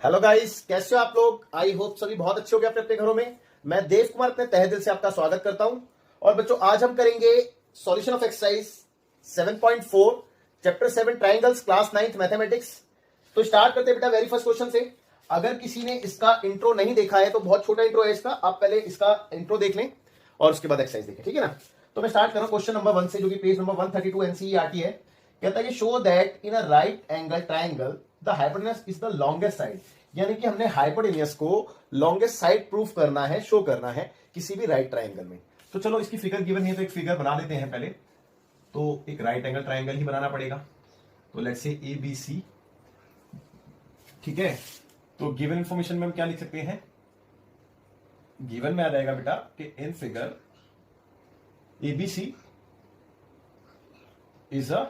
Hello guys, कैसे हो आप लोग। आई होप सभी बहुत अच्छे हो गए अपने अपने घरों में। मैं देव कुमार अपने तहे दिल से आपका स्वागत करता हूं। और बच्चों, आज हम करेंगे solution of exercise 7.4 chapter 7 triangles class 9th mathematics. तो स्टार्ट करते हैं बेटा वेरी फर्स्ट क्वेश्चन से। अगर किसी ने इसका इंट्रो नहीं देखा है तो बहुत छोटा इंट्रो है इसका, आप पहले इसका इंट्रो देख लें और उसके बाद एक्सरसाइज देखें, ठीक है ना। तो मैं स्टार्ट कर रहा हूं क्वेश्चन नंबर 1 से, जो कि पेज नंबर 132 एनसीईआरटी है। कहता है कि show that in a right angle triangle the hypotenuse is the longest side. यानी कि हमने हाइपोटेन्यूज को लॉन्गेस्ट साइड प्रूफ करना है, शो करना है किसी भी राइट ट्राइंगल में। तो चलो, इसकी फिगर गिवन नहीं है तो एक फिगर बना लेते हैं पहले। तो एक राइट एंगल ट्राइंगल ही बनाना पड़ेगा। तो let's say A B C, ठीक है। तो गिवन इंफॉर्मेशन में हम क्या लिख सकते हैं, गिवन में आ जाएगा बेटा कि in figure ABC is a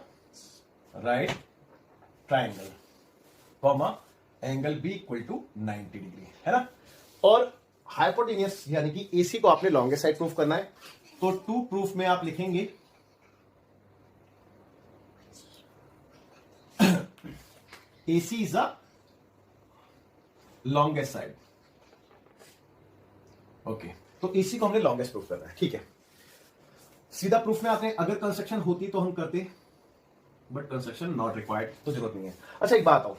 right triangle, comma angle B equal to 90 degree, है ना। और हाइपोटेन्यूज यानी कि एसी को आपने लॉन्गेस्ट साइड प्रूफ करना है। तो टू प्रूफ में आप लिखेंगे AC is a longest side. Okay, तो एसी को हमने लॉन्गेस्ट प्रूफ करना है, ठीक है। सीधा प्रूफ में आते हैं। अगर कंस्ट्रक्शन होती तो हम करते, बट कंस्ट्रक्शन नॉट रिक्वायर्ड, तो जरूरत नहीं है। अच्छा, एक बात आओ,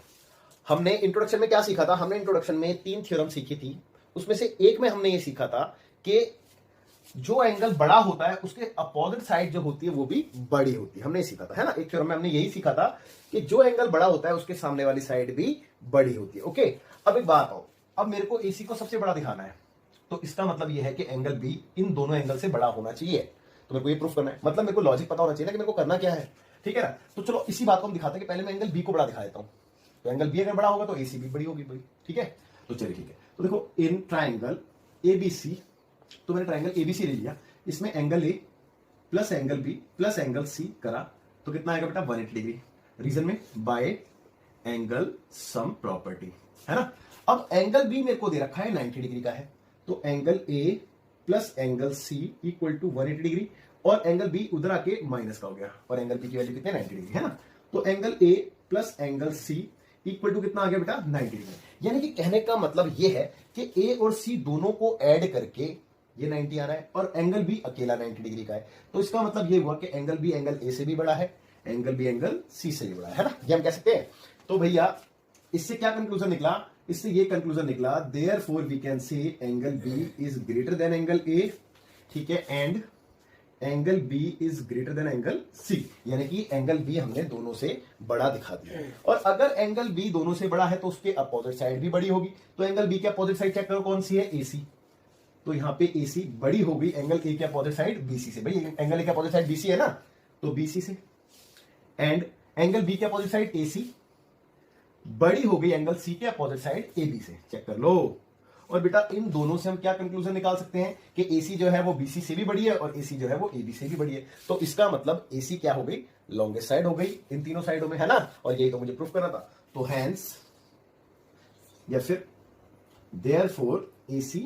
हमने इंट्रोडक्शन में क्या सीखा था। हमने इंट्रोडक्शन में 3 थ्योरम सीखी थी। उसमें से एक में हमने ये सीखा था कि जो एंगल बड़ा होता है उसके अपोजिट साइड जो होती है वो भी बड़ी होती है। हमने सीखा था, है ना। एक थ्योरम में हमने यही सीखा था कि जो एंगल बड़ा होता है उसके सामने वाली साइड भी बड़ी होती है। ओके, अब एक बात आओ, अब मेरे को एसी को सबसे बड़ा दिखाना है, तो इसका मतलब यह है कि एंगल बी इन दोनों एंगल से बड़ा होना चाहिए। तो मेरे को ये प्रूफ करना है, मतलब मेरे को लॉजिक पता होना चाहिए ना कि मेरे को करना क्या है, ठीक है ना। तो चलो इसी बात को हम दिखाते हैं कि पहले मैं एंगल बी को बड़ा दिखा देता हूं। तो एंगल बी अगर बड़ा होगा तो एसी भी बड़ी होगी भाई, ठीक है। तो चलिए, ठीक है। तो देखो, इन ट्राइंगल एबीसी, तो मैंने ट्राइंगल एबीसी ले लिया, इसमें angle A plus angle B plus angle C करा, तो कितना आएगा बेटा 180 डिग्री। रीजन में बाय एंगल सम प्रॉपर्टी, है ना। अब एंगल बी मेरे को दे रखा है 90 डिग्री का है, तो angle A plus angle C equal to 180 degree, और एंगल बी उधर आके माइनस का हो गया, और एंगल बी की वैल्यू कितनी 90 डिग्री, है ना। तो angle A plus angle C equal to कितना आ गया बेटा 90 डिग्री। यानी कि कहने का मतलब यह है कि ए और सी दोनों को ऐड करके ये 90 आ रहा है, और एंगल बी अकेला 90 डिग्री का है। तो इसका मतलब ये हुआ कि एंगल बी एंगल ए से भी बड़ा है, एंगल बी एंगल सी से भी बड़ा है ना। ये हम कह सकते हैं। तो भैया इससे क्या कंक्लूजन निकला, इससे ये कंक्लूजन निकला, therefore we can say angle B is greater than angle A, ठीक है, and angle B is greater than angle C. यानी कि एंगल बी हमने दोनों से बड़ा दिखा दिया। और अगर एंगल बी दोनों से बड़ा है तो उसके अपोजिट साइड भी बड़ी होगी। तो एंगल बी के अपोजिट साइड चेक करो कौन सी है, एसी। तो यहां पे एसी बड़ी हो गई एंगल ए के अपोजिट साइड बीसी से। भाई एंगल ए के अपोजिट साइड बीसी है ना, तो बीसी से। एंड एंगल बी के अपोजिट साइड एसी बड़ी हो गई एंगल सी के अपोजिट साइड एबी से। चेक कर लो। और बेटा इन दोनों से हम क्या कंक्लूजन निकाल सकते हैं कि एसी जो है वो बीसी से भी बड़ी है और एसी जो है वो एबी से भी बड़ी है। तो इसका मतलब एसी क्या हो गई, लॉन्गेस्ट साइड हो गई इन तीनों साइडों में, है ना। और यही तो मुझे प्रूफ करना था। तो हैंस या फिर therefore AC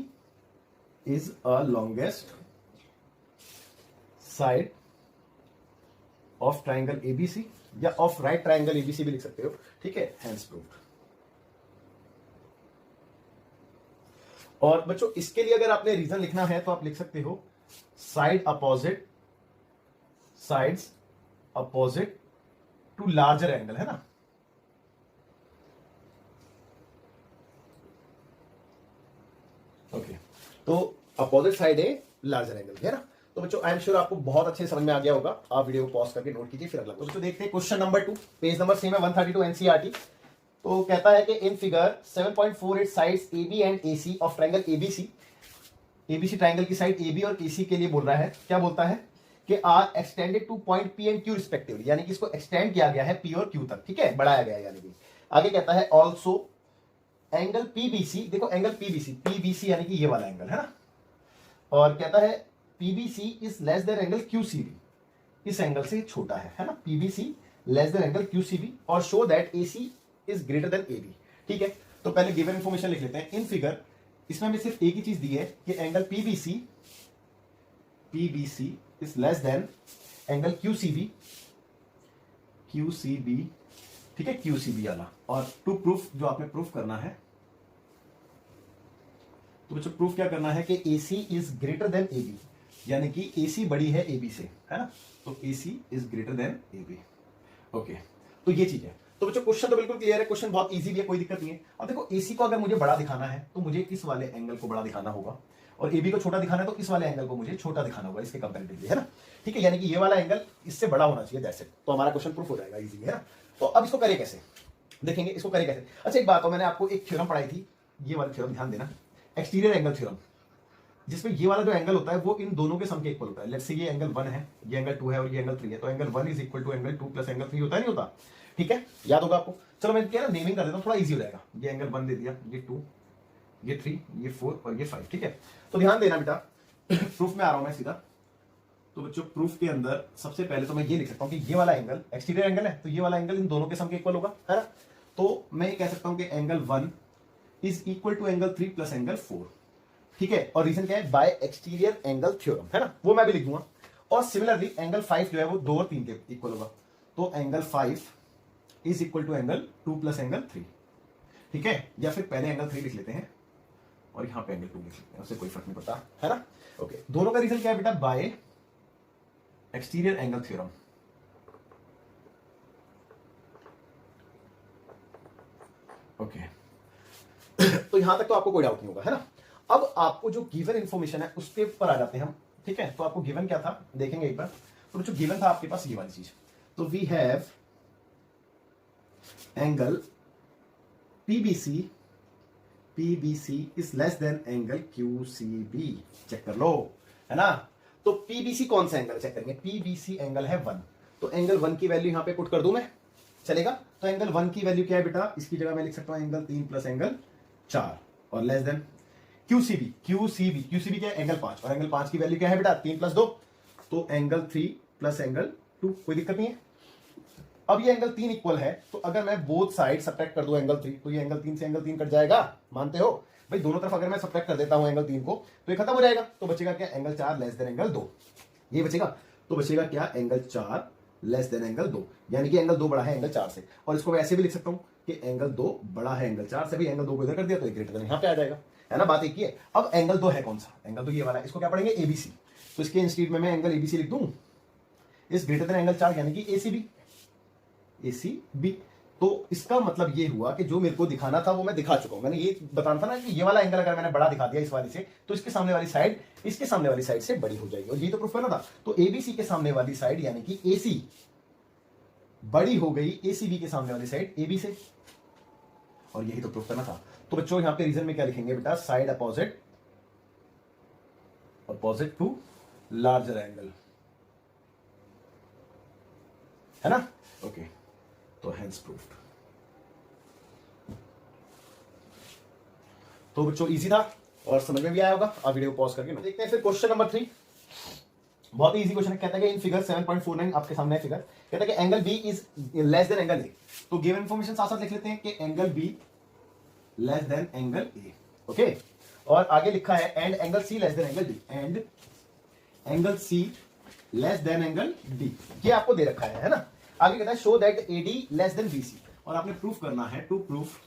is a longest side of triangle ABC, या ऑफ राइट ट्राइंगल एबीसी भी लिख सकते हो, ठीक है। Hence proved. और बच्चों इसके लिए अगर आपने रीजन लिखना है तो आप लिख सकते हो side opposite, sides opposite to larger angle, है ना। ओके, तो अपोजिट साइड है लार्जर एंगल, है ना। तो बच्चों आई एम श्योर आपको बहुत अच्छे समझ में आ गया होगा। आप वीडियो को पॉज करके नोट कीजिए, फिर अगला। तो बच्चों देखते हैं question number 2, page number same है 132 एनसीईआरटी। तो कहता है कि in figure 7.48 sides AB and AC of triangle ABC, ABC triangle की साइड AB और AC के लिए बोल रहा है, क्या बोलता है कि are extended to point P and Q respectively. यानी कि इसको एक्सटेंड किया गया है P और Q तक, ठीक है, बढ़ाया गया है। यानी कि आगे कहता है ऑल्सो एंगल PBC, देखो एंगल PBC यानी कि ये वाला एंगल, है ना। और कहता है PBC is less than angle QCB, इस एंगल से छोटा है ना। PBC less than angle QCB, और show that AC is greater then AB, ठीक है। तो पहले गिवन इंफॉर्मेशन लिख लेते हैं। इन फिगर इसमें हमें सिर्फ एक ही चीज दी है कि angle PBC is less than angle QCB, ठीक है, QCB वाला। और टू प्रूफ जो आपने प्रूफ करना है तो बच्चों प्रूफ क्या करना है कि AC is greater then AB, यानी कि AC बड़ी है AB से, है ना। तो AC is greater then AB। Okay, तो ये चीज है। तो बच्चों क्वेश्चन तो बिल्कुल क्लियर है, क्वेश्चन बहुत इजी भी है, कोई दिक्कत नहीं है। अब देखो AC को अगर मुझे बड़ा दिखाना है तो मुझे इस वाले एंगल को बड़ा दिखाना होगा, और AB को छोटा दिखाना है तो इस वाले एंगल को मुझे छोटा दिखाना होगा इसके कंपैरेटिवली, है ना। ठीक है, यानी कि ये वाला एंगल इससे बड़ा होना चाहिए, दैट्स इट। तो हमारा क्वेश्चन प्रूफ हो जाएगा, इजी है ना। तो अब इसको करें कैसे, देखेंगे इसको करें कैसे। अच्छा एक बात हो, मैंने आपको एक थ्योरम पढ़ाई थी, ये वाला थ्योरम ध्यान देना, एक्सटीरियर एंगल थ्योरम, जिसमें ये वाला जो एंगल होता है वो इन दोनों के सम के इक्वल होता है। लेट्स से ये एंगल 1 है, ये एंगल 2 है और ये एंगल 3 है, तो angle 1 is equal to angle 2 plus angle 3 होता है, नहीं होता। ठीक है, याद होगा आपको। चलो मैं क्या ना नेमिंग कर देता हूं, थोड़ा इजी हो जाएगा। ये एंगल 1 दे दिया, ये 2, ये 3, ये 4 और ये 5। ठीक है, तो ध्यान देना बेटा, प्रूफ में आ रहा हूं मैं सीधा। तो बच्चों प्रूफ के अंदर सबसे पहले तो मैं ये लिख सकता हूं कि ये वाला एंगल एक्सटीरियर एंगल है, तो ये वाला एंगल इन दोनों के सम के इक्वल होगा, है ना। तो मैं ये कह सकता हूं कि angle 1 is equal to angle 3 plus angle 4। ठीक है, और रीजन क्या है, बाय एक्सटीरियर एंगल थ्योरम, है ना, वो मैं भी लिख दूंगा। और सिमिलरली एंगल 5 जो है वो 2 और 3 के इक्वल होगा, तो angle 5 is equal to angle 2 plus angle 3। ठीक है, या फिर पहले एंगल 3 लिख लेते हैं और यहां पे एंगल 2 लिख लेते हैं, उससे कोई फर्क नहीं पड़ता, है ना। ओके, दोनों का रीजन क्या है बेटा, bye exterior angle theorem. Okay, तो यहां तक तो आपको कोई डाउट नहीं होगा, है ना। अब आपको जो गिवन इंफॉर्मेशन है उसके ऊपर आ जाते हैं हम। ठीक है, तो आपको गिवन क्या था देखेंगे एक बार। तो जो गिवन था आपके पास ये वाली चीज, तो we have angle PBC is less than angle QCB। Check कर लो, है ना। तो PBC कौन सा एंगल चेक करेंगे, PBC एंगल है 1, तो एंगल 1 की वैल्यू यहां पे पुट कर दूं मैं, चलेगा। तो एंगल 1 की वैल्यू क्या है बेटा, इसकी जगह मैं लिख सकता हूं एंगल 3 प्लस एंगल 4 और लेस देन QCB क्या है, एंगल 5, और एंगल 5 की वैल्यू क्या है बेटा, 3 प्लस 2, तो एंगल 3 प्लस एंगल 2। कोई दिक्कत नहीं है। अब ये एंगल 3 इक्वल है, तो अगर मैं बोथ साइड सब्ट्रैक्ट कर दूं एंगल 3, तो ये एंगल 3 से एंगल 3 कट जाएगा, मानते हो भाई। दोनों तरफ अगर मैं सब्ट्रैक्ट कर देता हूं एंगल 3 को, तो ये खत्म हो जाएगा। तो बचेगा क्या, एंगल 4 लेस देन एंगल 2, ये बचेगा। तो बचेगा क्या, एंगल 4 लेस देन एंगल 2, यानी कि एंगल 2 बड़ा है एंगल 4 से। और इसको मैं ऐसे भी लिख सकता हूं कि एंगल 2 बड़ा है एंगल 4 से, भी एंगल 2 को इधर कर दिया तो ग्रेटर देन यहां पे आ जाएगा, है ना। बात एक ही है। अब एंगल 2 है कौन सा, एंगल 2 ये वाला है, इसको क्या पढ़ेंगे, ABC। तो इसके इंस्टीट्यूट में मैं एंगल ABC लिख दूं, इज ग्रेटर देन एंगल 4, यानी कि ACB। तो इसका मतलब ये हुआ कि जो मेरे को दिखाना था वो मैं दिखा चुका हूं। मैंने ये बताना था ना कि ये वाला एंगल अगर मैंने बड़ा दिखा दिया इस वाली से, तो इसके सामने वाली साइड इसके सामने वाली साइड से बड़ी हो जाएगी, और ये तो प्रूफ करना था। तो ABC के सामने वाली साइड यानी कि AC बड़ी हो गई ACB के सामने वाली साइड AB से, और यही तो प्रूफ करना था। तो बच्चों यहां पे रीजन में क्या लिखेंगे बेटा, side opposite to larger angle, है ना। ओके, तो हेंस प्रूफ्ड। तो बच्चों इजी था और समझ में भी आया होगा। अब वीडियो पॉज करके देखते हैं फिर क्वेश्चन नंबर 3। बहुत ही इजी क्वेश्चन है। कहता है कि इन फिगर 7.49 आपके सामने है फिगर, कहता है कि angle B is less than angle A। तो गिवन इंफॉर्मेशन साथ साथ लिख लेते हैं कि angle B less than angle A। Okay, और आगे लिखा है and angle C less than angle D, and angle C less than angle D। ये आपको दे रखा है ना। आगे कहता है show that AD less than BC, और आपने प्रूफ करना है, टू प्रूफ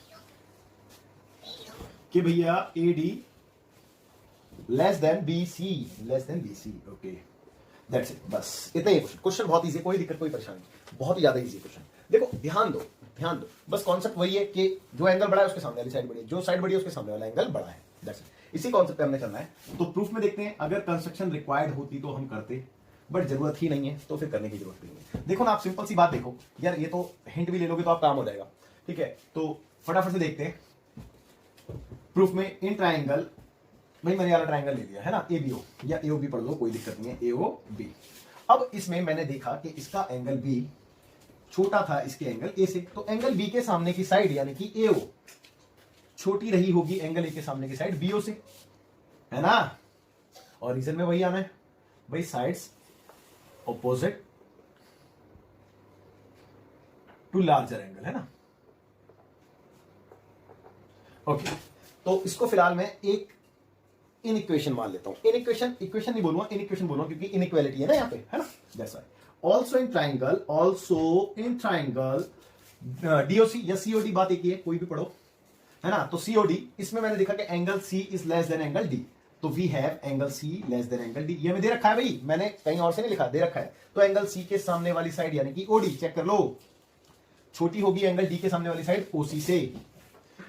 कि भैया AD less than BC। Okay, that's it, बस इतना ही क्वेश्चन। बहुत इजी, कोई दिक्कत कोई परेशानी, बहुत ही ज्यादा इजी क्वेश्चन। देखो ध्यान दो, बस कॉन्सेप्ट वही है कि जो एंगल बड़ा है उसके सामने वाली साइड बड़ी है, जो साइड बड़ी है उसके सामने वाला एंगल बड़ा है, दैट्स इट। इसी कॉन्सेप्ट पे हमने चलना है। तो प्रूफ में देखते हैं, अगर कंस्ट्रक्शन रिक्वायर्ड होती तो हम करते, बट जरूरत ही नहीं है तो फिर करने की जरूरत नहीं है। देखो ना, आप सिंपल सी बात देखो यार, ये तो हिंट भी ले लोगे तो आप काम हो जाएगा। ठीक है, तो फटाफट से देखते हैं प्रूफ में। इन ट्राइंगल, भाई मैंने वाला ट्राइंगल ले लिया है ना, ABO या AOB पढ़ लो, कोई दिक्कत नहीं है, AOB। अब इसमें मैंने देखा कि इसका एंगल B छोटा था इसके एंगल A से, तो एंगल B के सामने की साइड यानी कि AO छोटी रही होगी एंगल A के सामने की साइड BO से, है ना। और रीजन में वही आना है भाई, sides opposite to larger angle, है ना। ओके, तो इसको फिलहाल मैं एक इन इक्वेशन मान लेता हूं। इक्वेशन नहीं बोलूंगा, इन इक्वेशन बोलूंगा, क्योंकि इन इक्वेलिटी है ना यहाँ पे, है ना। That's why also in triangle DOC या COD, बात एक ही है, कोई भी पढ़ो। है ना। तो COD, इसमें मैंने देखा कि angle C is less than angle D, तो we have angle C less than angle D। ये हमें दे रखा है भाई, मैंने कहीं और से नहीं लिखा, दे रखा है। तो एंगल C के सामने वाली साइड यानी कि OD, चेक कर लो, छोटी होगी एंगल D के सामने वाली साइड OC से,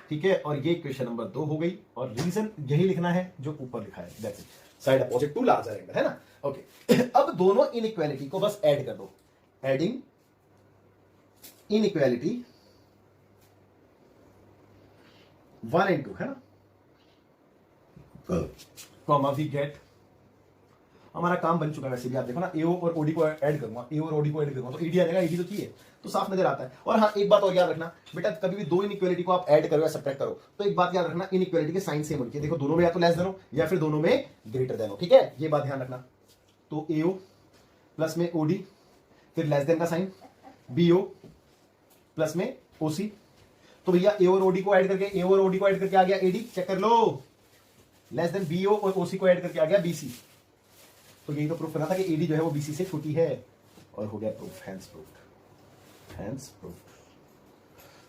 ठीक है। और ये क्वेश्चन नंबर 2 हो गई, और रीजन यही लिखना है जो ऊपर लिखा है, that's it, side opposite to larger angle, है ना। ओके अब दोनों इनइक्वालिटी को बस ऐड कर दो, एडिंग इनइक्वालिटी 1 and 2, है ना, कॉमा वी गेट, हमारा काम बन चुका है वैसे भी। आप देखो ना, AO और OD को ऐड करूंगा, AO और OD को ऐड करूंगा तो ED आ जाएगा, ED तो चाहिए, तो साफ नजर आता है। और हाँ, एक बात और याद रखना बेटा, कभी भी दो इनइक्वालिटी को आप ऐड करो या सब्ट्रैक्ट करो तो एक बात याद रखना, इनइक्वालिटी के साइन सेम होनी चाहिए। देखो दोनों में या तो लेस देन हो या फिर दोनों में ग्रेटर देन हो, ठीक है, ये बात ध्यान रखना। तो AO प्लस में OD, फिर लेस देन का साइन, BO प्लस में OC, तो भैया AO और OD को ऐड करके, AO और OD को ऐड करके आ गया AD, चेक कर लो, लेस देन BO और OC को ऐड करके आ गया BC। तो यही तो प्रूफ करना था कि AD जो है वो BC से छोटी है, और हो गया proof, hence proof, hence proof.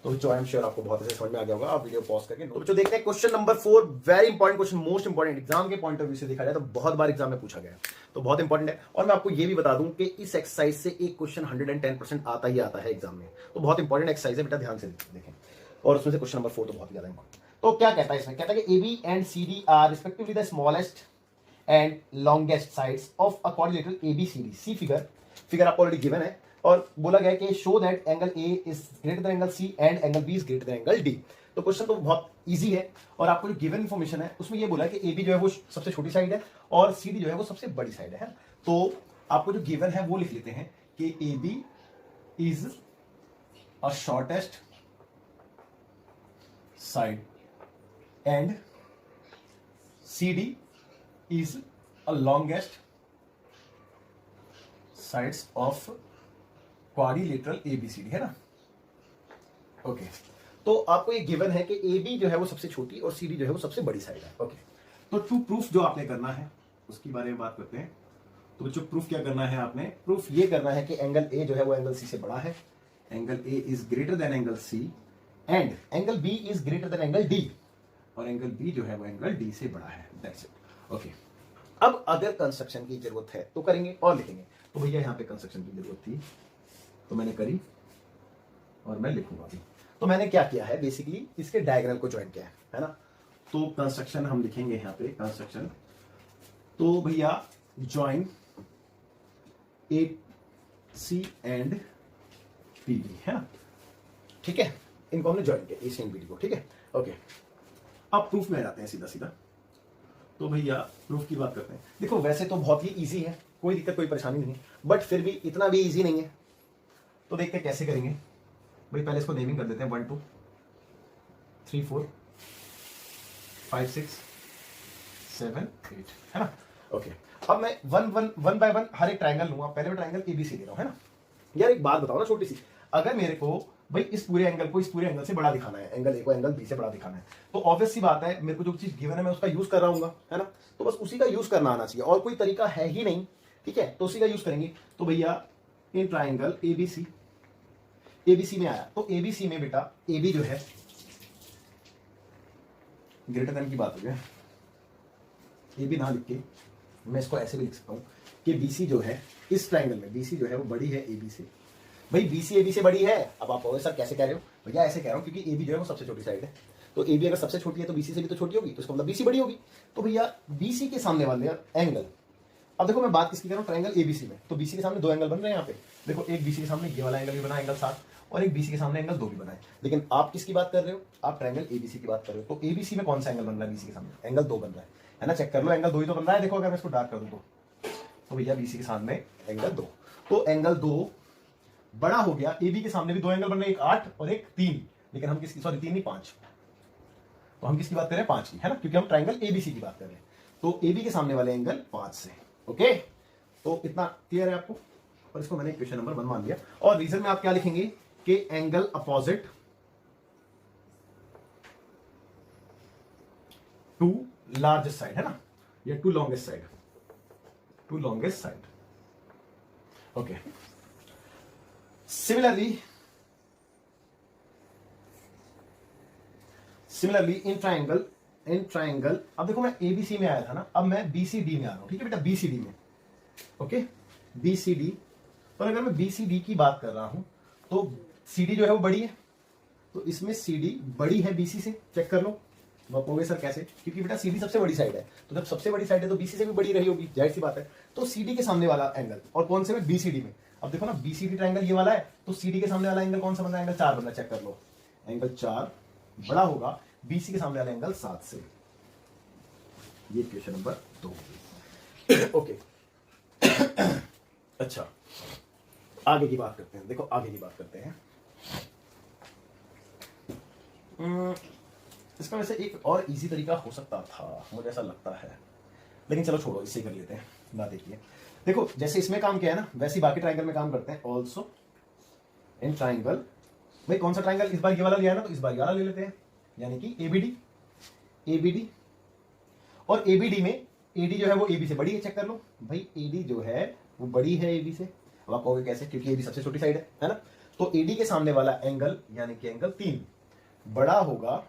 तो बच्चों आई एम श्योर आपको बहुत अच्छे समझ में आ गया होगा। आप वीडियो पॉज करके तो बच्चों देखते हैं question number 4, very important question, most important, exam के पॉइंट ऑफ व्यू से देखा जाए तो बहुत बार एग्जाम में पूछा गया है, तो बहुत इंपॉर्टेंट है। और मैं आपको ये भी बता दूं कि इस एक्सरसाइज से एक क्वेश्चन 110% आता ही आता है एग्जाम में, तो बहुत इंपॉर्टेंट एक्सरसाइज है बेटा, ध्यान से देखें। और उसमें से क्वेश्चन नंबर 4 तो बहुत ज्यादा इंपॉर्टेंट। तो क्या कहता है इसमें, कहता है कि AB and CD are respectively the smallest and longest sides of a quadrilateral ABCD। See figure आपको ऑलरेडी गिवन है, और बोला गया कि show that angle A is greater than angle C and angle B is greater than angle D। तो question तो बहुत easy है, और आपको जो गिवन इंफॉर्मेशन है उसमें ये बोला है कि AB जो है वो सबसे छोटी साइड है और CD जो है वो सबसे बड़ी साइड है। तो आपको जो गिवन है वो लिख लेते हैं कि AB is a shortest side and CD is a longest sides of quadrilateral ABCD, है ना। ओके तो आपको ये गिवन है कि AB जो है वो सबसे छोटी और CD जो है वो सबसे बड़ी साइड है। ओके तो टू प्रूफ जो आपने करना है उसके बारे में बात करते हैं। तो बच्चों प्रूफ क्या करना है आपने, प्रूफ ये करना है कि एंगल A जो है वो एंगल C से बड़ा है, angle A is greater than angle C and angle B is greater than angle D, और एंगल B जो है वो एंगल D से बड़ा है, दैट्स इट। ओके अब अगर कंस्ट्रक्शन की जरूरत है तो करेंगे और लिखेंगे। तो भैया यहाँ पे कंस्ट्रक्शन की जरूरत थी तो मैंने करी, और मैं लिखूंगा भी। तो मैंने क्या किया है, बेसिकली इसके डायग्राम को ज्वाइन किया है ना। तो कंस्ट्रक्शन हम लिखेंगे यहाँ पे, कंस्ट्रक्शन, तो भैया ज्वाइन AC एंड PD, है ना, ठीक है, इनको हमने ज्वाइन किया AC एंड PD को, ठीक है। ओके अब प्रूफ में आ जाते हैं सीधा सीधा। तो भैया प्रूफ की बात करते हैं। देखो वैसे तो बहुत ही इजी है, कोई दिक्कत कोई परेशानी नहीं है, बट फिर भी इतना भी इजी नहीं है। तो देखते हैं कैसे करेंगे भाई। पहले इसको नेमिंग कर देते हैं, 1 2 3 4 5 6 7 8, है ना। ओके अब मैं वन बाय वन हर एक ट्राइंगल लूंगा। पहले मैं ट्राइंगल ABC ले रहा हूं, है ना। यार एक बात बताओ ना छोटी सी, अगर मेरे को भाई इस पूरे एंगल को इस पूरे एंगल से बड़ा दिखाना है, एंगल A को एंगल B से बड़ा दिखाना है, तो ऑब्वियस सी बात है मेरे को जो चीज गिवन है मैं उसका यूज कर रहा हूँ, है ना। तो बस उसी का यूज करना आना चाहिए, और कोई तरीका है ही नहीं, ठीक है, तो उसी का यूज करेंगे। तो भैया इन ट्राइंगल ABC में आया, तो ABC में बेटा AB जो है ग्रेटर देन की बात हो गया, AB ना लिख के मैं इसको ऐसे भी लिख सकता हूँ कि BC जो है इस ट्राइंगल में BC जो है वो बड़ी है AB से। भाई BC AB से बड़ी है, अब आप सर कैसे कह रहे हो, भैया ऐसे कह रहा हूं क्योंकि AB जो है वो सबसे छोटी साइड है, तो AB अगर सबसे छोटी है तो BC से भी तो छोटी होगी, तो इसका मतलब BC बड़ी होगी। तो भैया BC के सामने वाले एंगल, अब देखो मैं बात किसकी कर रहा हूं, ट्राइंगल ABC में, तो BC के सामने दो एंगल बन रहे हैं यहाँ पे। देखो एक BC के सामने ये वाला एंगल भी बना, एंगल 7, और एक BC के सामने एंगल 2 भी बना है। लेकिन आप किसकी बात कर रहे हो, आप ट्राइंगल ABC की बात कर रहे हो। तो ABC में कौन सा एंगल बन रहा है, BC के सामने एंगल 2 बन रहा है ना, चेक कर लो, एंगल 2 ही तो बन रहा है। देखो अगर मैं इसको डार्क कर दूं तो भैया BC के सामने एंगल 2, तो एंगल 2 बड़ा हो गया। AB के सामने भी दो एंगल बन रहे हैं, एक 8 और एक 3, लेकिन हम किसकी, सॉरी 3 नहीं 5, तो हम किसकी बात कर रहे हैं, 5 की, है ना, क्योंकि हम ट्राइंगल ABC की बात कर रहे हैं। तो AB के सामने वाले एंगल 5 से। ओके तो इतना क्लियर है आपको, और इसको मैंने क्वेश्चन नंबर 1 मान लिया। और रीजन में आप क्या लिखेंगे कि angle opposite to largest side, है ना, या to longest side, to longest side. Okay similarly in triangle अब देखो मैं एबीसी में आया था ना, अब मैं बीसीडी में आ रहा हूं, ठीक है बेटा, बीसीडी में, ओके, बीसीडी। पर अगर मैं बीसीडी की बात कर रहा हूं तो सीडी जो है वो बड़ी है, तो इसमें सीडी बड़ी है बीसी से, चेक कर लो। आप कहोगे सर कैसे, क्योंकि बेटा सीडी सबसे बड़ी साइड है, तो जब सबसे बड़ी साइड है तो बीसी से भी बड़ी रही होगी, जाहिर सी बात है। तो सीडी के सामने वाला एंगल, और कौन से में, बीसीडी में। अब देखो ना बीसीडी ट्राइंगल ये वाला है, तो सीडी के सामने वाला एंगल कौन सा बन रहा है, एंगल 4 बन रहा है, चेक कर लो। एंगल 4 बड़ा होगा बीसी के सामने वाला एंगल 7 से। ये क्वेश्चन नंबर 2। ओके अच्छा, आगे की बात करते हैं। देखो आगे की बात करते हैं। इसका वैसे एक और इजी तरीका हो सकता था, मुझे ऐसा लगता है, लेकिन चलो छोड़ो, इससे कर लेते हैं ना। देखिए देखो, जैसे इसमें काम किया है ना, वैसे ही बाकी ट्राइंगल में काम करते हैं। ऑल्सो इन ट्राइंगल, भाई कौन सा ट्राइंगल, इस बार ये वाला लिया है ना, तो इस बार ये वाला ले लेते हैं, यानी कि एबीडी। और एबीडी में एडी जो है वो एबी से बड़ी है, चेक कर लो भाई, एडी जो है वो बड़ी है एबी से। अब आप कहोगे कैसे, क्योंकि एबी सबसे छोटी साइड है ना। तो एडी के सामने वाला एंगल यानी कि एंगल 3 बड़ा होगा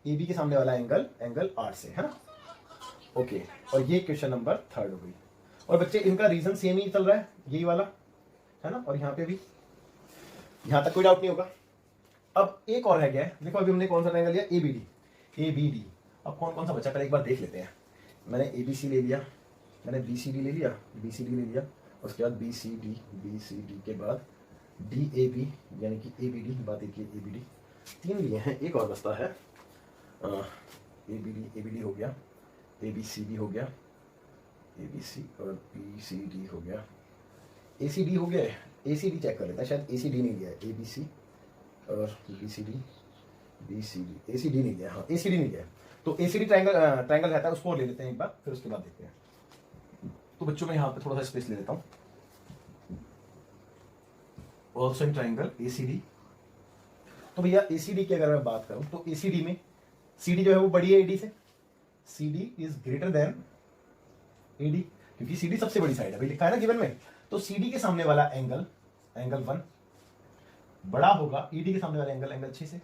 एबी के सामने वाला एंगल 8 से, है ना। ओके, और ये क्वेश्चन नंबर 3 हो गई। और बच्चे इनका रीजन सेम ही चल रहा है, यही वाला, है ना। और यहाँ पे भी, यहां तक कोई डाउट नहीं होगा। अब एक और है, क्या है, देखो अभी हमने कौन सा ट्रायंगल लिया, एबीडी। अब कौन कौन सा बचा, पहले एक बार देख लेते हैं। मैंने एबीसी ले लिया, मैंने बीसीडी ले लिया, उसके बाद बीसीडी के बाद डीएबी यानी कि एबीडी, बात एक एबीडी, 3 लिए हैं, एक और बचता है एबीडी हो गया, एबीसीडी हो गया, एबीसी और बीसीडी हो गया, एसीडी हो गया। एसीडी चेक कर लेता है, शायद एसीडी नहीं लिया है, एबीसी और बीसीडी, एसीडी नहीं लिया, हाँ एसीडी नहीं लिया। तो एसीडी ट्रायंगल रहता है, उसको ले लेते हैं एक बार, फिर उसके बाद देखते हैं। तो बच्चों में यहाँ पे थोड़ा सा स्पेस ले लेता हूँ। ऑल्सो इन ट्रायंगल एसीडी, तो भैया एसीडी की अगर मैं बात करूं तो एसीडी में सीडी जो है वो बड़ी है एडी से, CD is greater than AD, क्योंकि सीडी सबसे बड़ी साइड है, भाई लिखा है ना गिवन में। तो सीडी के सामने वाला एंगल 1 बड़ा होगा ईडी के सामने वाला एंगल 6 से।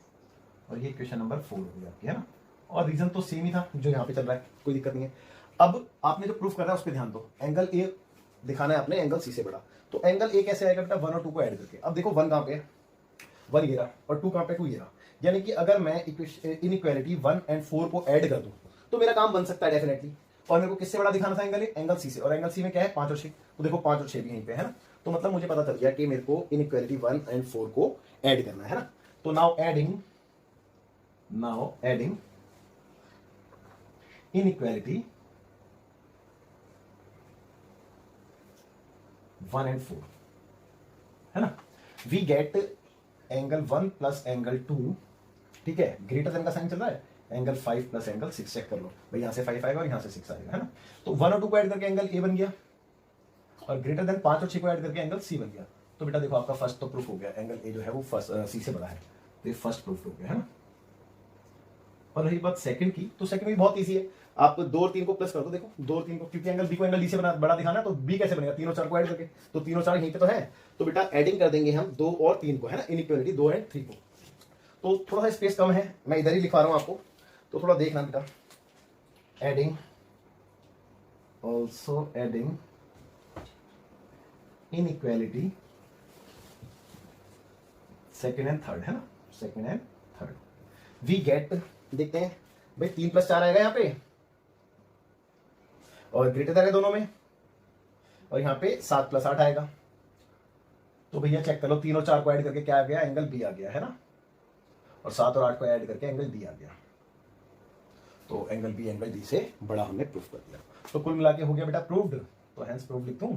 और ये क्वेश्चन नंबर 4 हो गया आपकी, है ना। और रीजन तो सेम ही था जो यहाँ पे चल रहा है, कोई दिक्कत नहीं है। अब आपने जो प्रूफ करना है उस पर ध्यान दो। एंगल ए दिखाना है आपने, एंगल सी से बड़ा, तो एंगल ए कैसे आएगा बेटा, 1 और 2 को ऐड करके। अब देखो 1 कहाँ पे है, 1 ये रहा, और 2 कहाँ पे, 2 ये रहा। यानी कि अगर मैं इनइक्वालिटी 1 और 4 को ऐड कर दूं तो मेरा काम बन सकता है डेफिनेटली। और मेरे को किससे बड़ा दिखाना था एंगल सी से, और एंगल सी में क्या है, 5 और 6, तो देखो 5 और 6 भी यहीं पे है ना। तो मतलब मुझे पता चल गया कि मेरे को इनइक्वालिटी 1 और 4 को ऐड करना है ना। तो नाउ एडिंग इनइक्वालिटी 1 और 4, है ना, we get angle 1 plus angle 2, ठीक है, ग्रेटर देन का साइन चल रहा है, एंगल 5 प्लस एंगल 6, चेक कर लो भाई, यहां से 5 आएगा और यहां से 6 आएगा, है ना। तो 1 और 2 को ऐड करके एंगल ए बन गया, और ग्रेटर देन 5 और 6 को ऐड करके एंगल सी बन गया। तो बेटा देखो आपका फर्स्ट तो प्रूफ हो गया, एंगल ए जो है वो फर्स्ट सी से बड़ा है, तो ये फर्स्ट प्रूफ हो गया, है ना। और रही बात सेकंड की, तो सेकंड भी बहुत इजी है, आप 2 और 3 को प्लस कर दो। देखो 2 और 3 को, क्योंकि एंगल बी को एंगल डी से बड़ा दिखाना है, तो बी कैसे बनेगा, 3 और 4 को ऐड करके, तो 3 और 4 यहीं पे तो है, तो बेटा एडिंग कर देंगे हम 2 और 3 को, है ना, इनइक्वालिटी 2 और 3 को। तो थोड़ा सा स्पेस कम है, मैं इधर ही लिखवा रहा हूं आपको, तो थोड़ा देखना बेटा। Adding, also adding inequality second and third, है ना, second and third, we get, देखते हैं भाई 3 प्लस 4 आएगा यहाँ पे, और ग्रेटर देन है दोनों में, और यहाँ पे 7 प्लस 8 आएगा। तो भैया चेक कर लो, 3 और 4 को ऐड करके क्या आ गया, एंगल बी आ गया, है ना, और 7 और 8 को ऐड करके एंगल डी आ गया। तो एंगल बी एंगल डी से बड़ा हमने प्रूफ कर दिया। तो कुल मिला के हो गया बेटा प्रूव्ड, तो हेंस प्रूफ लिख दूं।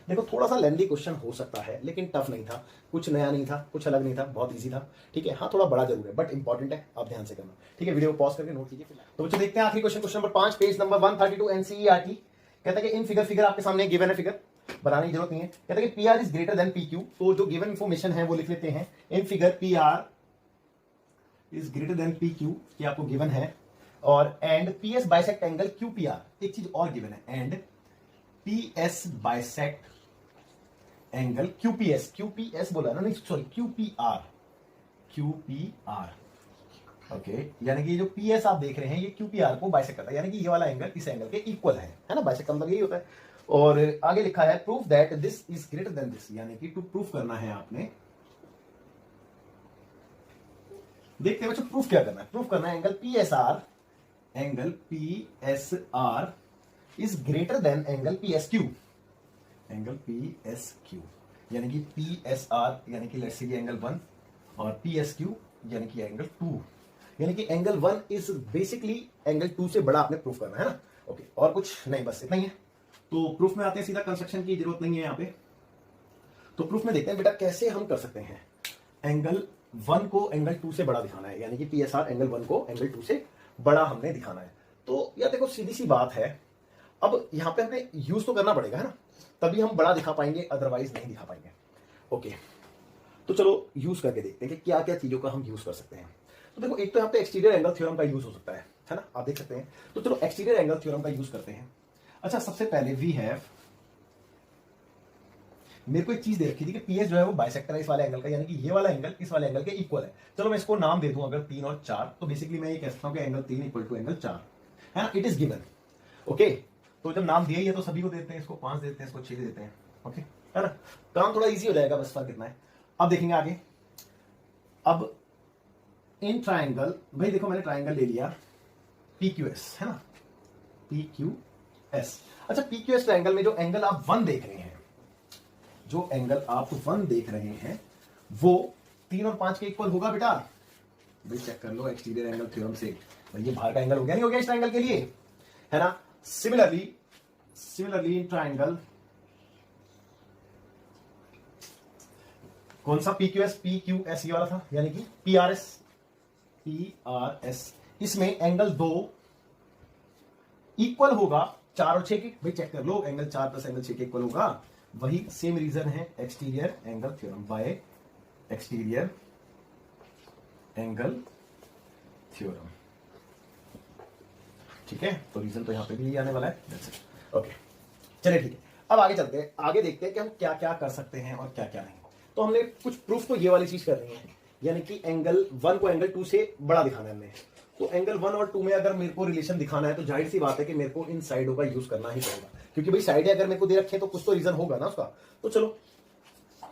देखो थोड़ा सा लेंथी क्वेश्चन हो सकता है, लेकिन टफ नहीं था, कुछ नया नहीं था, कुछ अलग नहीं था, बहुत इजी था, ठीक है। हाँ थोड़ा बड़ा जरूर है, बट इंपॉर्टेंट है, आप ध्यान से करना, ठीक है। वीडियो को पॉज करके नोट कीजिए। तो बच्चों देखते हैं आखिरी question, question number 5, page number 132 NCERT. कहता है कि इन फिगर आपके सामने गिवन है, फिगर बनाने की जरूरत नहीं है। कहता है कि P R is greater than P Q, तो जो गिवन इंफॉर्मेशन है वो लिख लेते हैं। In figure P R is greater than P Q, ये आपको गिवन है, और and P S bisect angle Q P R, एक चीज और गिवन है, and P S bisect angle QPS बोला ना, नहीं सॉरी क्यूपीआर, ओके, यानी कि जो पी एस आप देख रहे हैं ये क्यू पी आर को बाइसेक्ट करता है, यानी कि ये वाला एंगल इस एंगल के इक्वल है ना, बाइसेक्ट का मतलब यही होता है। और आगे लिखा है proof that this is greater then this, यानी कि टू प्रूफ करना है आपने, देखते हैं बच्चों प्रूफ क्या करना है, प्रूफ करना है angle P S R is greater than angle P S Q, angle P S Q, यानी कि पी एस आर यानी कि लेट्स से एंगल 1 और पी एस क्यू यानी कि एंगल 2, यानी कि एंगल 1 इज बेसिकली एंगल 2 से बड़ा आपने प्रूफ करना है ना। ओके, और कुछ नहीं, बस इतना ही है। तो प्रूफ में आते हैं, सीधा कंस्ट्रक्शन की जरूरत नहीं है यहाँ पे। तो प्रूफ में देखते हैं बेटा कैसे हम कर सकते हैं, एंगल 1 को एंगल 2 से बड़ा दिखाना है, यानी कि पी एस आर एंगल 1 को एंगल 2 से बड़ा हमने दिखाना है। तो यार देखो सीधी सी बात है, अब यहाँ पे हमें यूज तो करना पड़ेगा है ना, तभी हम बड़ा दिखा पाएंगे, अदरवाइज नहीं दिखा पाएंगे। ओके, तो चलो यूज करके देखते हैं कि क्या क्या चीजों का हम यूज कर सकते हैं। तो देखो एक तो यहाँ पे एक्सटीरियर एंगल थ्योरम का यूज हो सकता है ना, आप देख सकते हैं। तो चलो एक्सटीरियर एंगल थ्योरम का यूज करते हैं। अच्छा, सबसे पहले वी हैव, मेरे को एक चीज दे रखी थी कि पीएस जो है वो बाइसेक्टर है इस वाले एंगल का, यानी कि ये वाला एंगल इस वाले एंगल के इक्वल है। चलो मैं इसको नाम दे दूं अगर 3 और 4, तो बेसिकली मैं ये कह सकता हूं कि एंगल 3 इक्वल टू एंगल 4 है ना, इट इज गिवन। ओके, तो जब नाम दिया ही है तो सभी को देते हैं, इसको 5 देते हैं, इसको 6 देते हैं। ओके है ना, काम थोड़ा इजी हो जाएगा, बस फर्क इतना है। अब देखेंगे आगे। अब इन ट्राइंगल, भाई देखो मैंने ट्राइंगल ले लिया PQS है ना, PQS। अच्छा, PQS ट्राइंगल में जो एंगल आप 1 देख रहे हैं, जो एंगल आप 1 देख रहे हैं वो 3 और 5 के इक्वल होगा बेटा। भाई चेक कर लो एक्सटीरियर एंगल थ्योरम से, भाई ये बाहर का एंगल हो गया, नहीं हो गया इस ट्राइंगल के लिए, है ना। सिमिलरली इन ट्राइंगल, कौन सा PQS ये वाला था, यानी कि PRS, इसमें एंगल 2 इक्वल होगा 4 और 6 के। भाई चेक कर लो, एंगल 4 प्लस एंगल 6 के इक्वल होगा। वही सेम रीजन है exterior angle theorem by exterior angle theorem, ठीक है। तो रीजन तो यहां पे भी आने वाला है। ओके, चलिए ठीक है। अब आगे चलते हैं, आगे देखते हैं कि हम क्या क्या कर सकते हैं और क्या क्या नहीं। तो हमने कुछ प्रूफ तो ये वाली चीज कर रही है, यानी कि एंगल 1 को एंगल 2 से बड़ा दिखाना है हमने। तो एंगल 1 और 2 में अगर मेरे को रिलेशन दिखाना है तो जाहिर सी बात है कि मेरे को इन साइडों का यूज करना ही पड़ेगा, क्योंकि भाई साइड अगर मेरे को दे रखे तो कुछ तो रीजन होगा ना उसका। तो चलो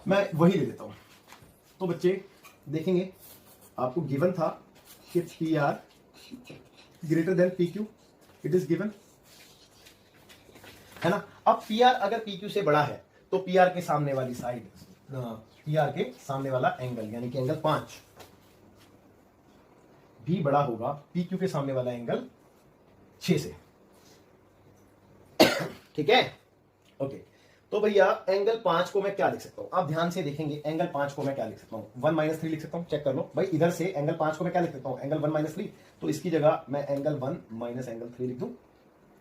मैं वही ले लेता हूं। तो बच्चे देखेंगे, आपको गिवन था कि P are greater than P Q, it is given है ना। अब पी आर अगर पी क्यू से बड़ा है तो पी आर के सामने वाली साइड, पी आर के सामने वाला एंगल यानी कि एंगल 5 भी बड़ा होगा पी क्यू के सामने वाला एंगल 6 से, ठीक है। ओके, तो भैया एंगल 5 को मैं क्या लिख सकता हूं, आप ध्यान से देखेंगे। एंगल 5 को मैं क्या लिख सकता हूं, 1 - 3 लिख सकता हूं। चेक कर लो भाई, इधर से एंगल 5 को मैं क्या लिख सकता हूं, एंगल 1 - 3। तो इसकी जगह मैं एंगल 1 - एंगल 3 लिख दूं,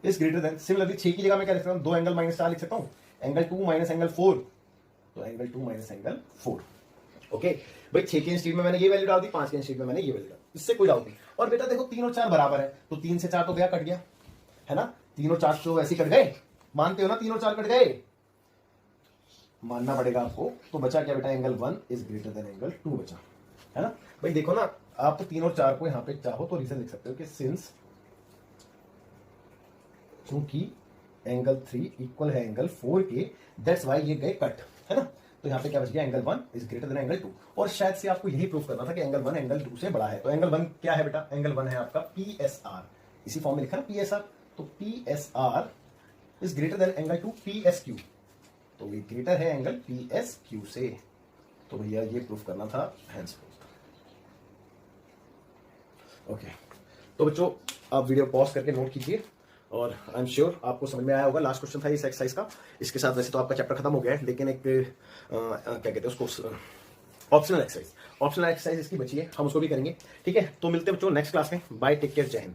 इज ग्रेटर देन। सिमिलरली 6 की जगह मैं क्या लिख सकता हूं, 2 एंगल -4 लिख सकता हूं, एंगल 2 - एंगल 4, तो एंगल 2 - एंगल 4। ओके भाई, 6 के इंस्टीट्यूट में मैंने ये वैल्यू डाल दी, 5 के इंस्टीट्यूट में मैंने ये वैल्यू डाल दी, इससे कोई डाउट नहीं। और बेटा देखो 3 और 4 बराबर है, तो 3 से 4 तो गया, कट गया है ना। 3 और 4 तो वैसे कट गए, मानते हो ना, 3 और 4 कट गए, मानना पड़ेगा आपको। तो बचा क्या बेटा, angle 1 is greater than angle 2 बचा, है ना। भाई देखो ना, आप तो 3 और 4 को यहां पे चाहो तो रीजन लिख सकते हो कि सिंस, क्योंकि एंगल 3 इक्वल है एंगल 4 के, दैट्स वाई ये गए कट, है ना। तो यहां पे क्या बच गया, angle 1 is greater than angle 2। और शायद से आपको यही प्रूफ करना था कि एंगल 1 एंगल 2 से बड़ा है। तो एंगल 1 क्या है बेटा, एंगल 1 है आपका PSR, इसी फॉर्म में लिखा ना PSR। तो PSR is greater than angle 2 PSQ, तो ये ग्रेटर है एंगल PSQ से। तो भैया ये प्रूफ करना था, हैंस प्रूफ। ओके, तो बच्चों आप वीडियो पॉज करके नोट कीजिए, और आई एम श्योर आपको समझ में आया होगा। लास्ट क्वेश्चन था इस एक्सरसाइज का। इसके साथ वैसे तो आपका चैप्टर खत्म हो गया है, लेकिन एक क्या कहते हैं उसको, ऑप्शनल एक्सरसाइज इसकी बची है, हम उसको भी करेंगे, ठीक है। तो मिलते हैं बच्चों नेक्स्ट क्लास में। बाय, टेक केयर, जय हिंद।